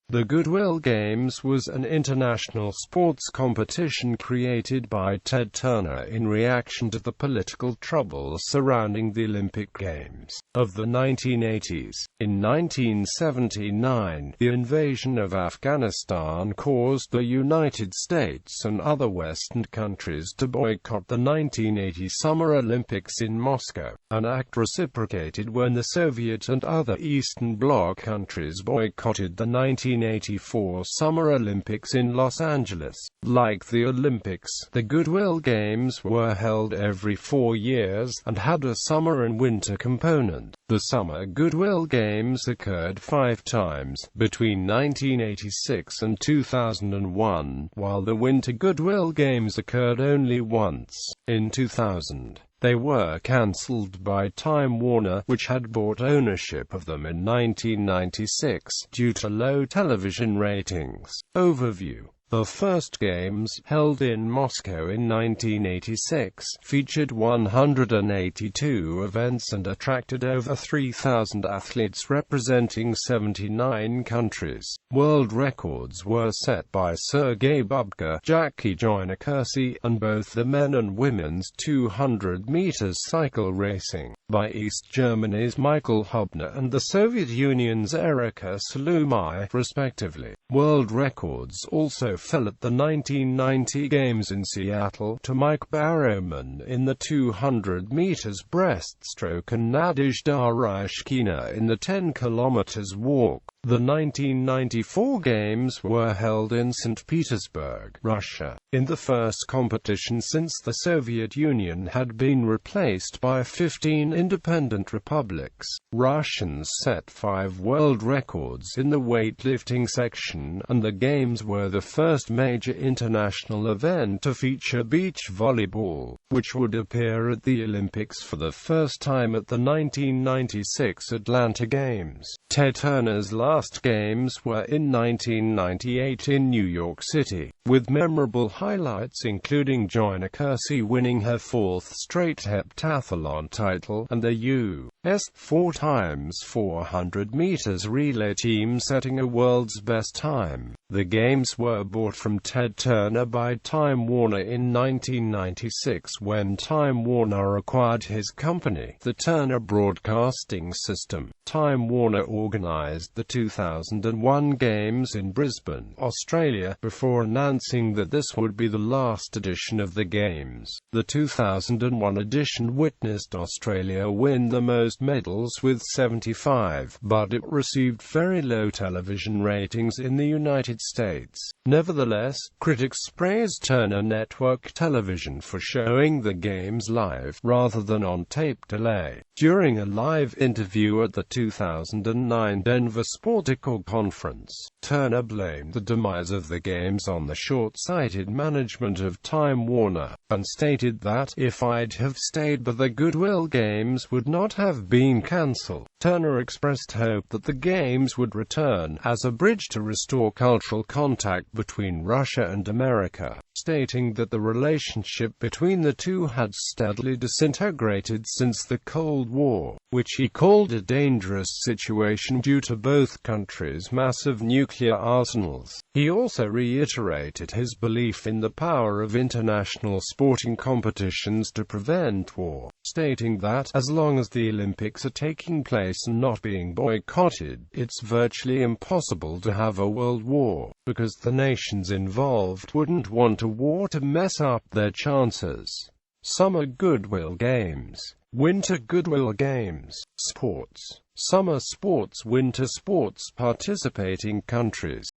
The Goodwill Games was an international sports competition created by Ted Turner in reaction to the political troubles surrounding the Olympic Games of the 1980s. In 1979, the invasion of Afghanistan caused the United States and other Western countries to boycott the 1980 Summer Olympics in Moscow, an act reciprocated when the Soviet and other Eastern Bloc countries boycotted the 1984 Summer Olympics in Los Angeles.Like the Olympics, the Goodwill Games were held every 4 years, and had a summer and winter component. The Summer Goodwill Games occurred 5 times, between 1986 and 2001, while the Winter Goodwill Games occurred only once, in 2000. They were cancelled by Time Warner, which had bought ownership of them in 1996, due to low television ratings. Overview. The first Games, held in Moscow in 1986, featured 182 events and attracted over 3,000 athletes representing 79 countries. World records were set by Sergei Bubka, Jackie Joyner-Kersee, and both the men and women's 200 meters cycle racing by East Germany's Michael Hubner and the Soviet Union's Erika Salumai, respectively. World records also fell at the 1990 Games in Seattle, to Mike Barrowman in the 200 meters breaststroke and Nadezhda Ryshkina in the 10 kilometers walk. The 1994 Games were held in St. Petersburg, Russia, in the first competition since the Soviet Union had been replaced by 15 independent republics. Russians set 5 world records in the weightlifting section, and the Games were the first major international event to feature beach volleyball, which would appear at the Olympics for the first time at the 1996 Atlanta Games. Ted Turner's last Games were in 1998 in New York City, with memorable highlights including Joyner-Kersee winning her 4th straight heptathlon title, and the U.S. 4x400 meters relay team setting a world's best time. The Games were bought from Ted Turner by Time Warner in 1996 when Time Warner acquired his company, the Turner Broadcasting System. Time Warner organized the 2001 Games in Brisbane, Australia, before announcing that this would be the last edition of the Games. The 2001 edition witnessed Australia win the most medals with 75, but it received very low television ratings in the United States. Nevertheless, critics praised Turner Network Television for showing the Games live, rather than on tape delay. During a live interview at the 2009 Denver Sportical Conference, Turner blamed the demise of the Games on the short-sighted management of Time Warner, and stated that, "If I'd have stayed, but the Goodwill Games would not have been cancelled." Turner expressed hope that the Games would return as a bridge to restore cultural contact between Russia and America, stating that the relationship between the two had steadily disintegrated since the Cold War, which he called a dangerous situation due to both countries' massive nuclear arsenals. He also reiterated his belief in the power of international sporting competitions to prevent war, stating that, as long as the Olympics are taking place and not being boycotted, it's virtually impossible to have a world war, because the nations involved wouldn't want a war to mess up their chances. Summer Goodwill Games. Winter Goodwill Games. Sports. Summer sports. Winter sports. Participating countries.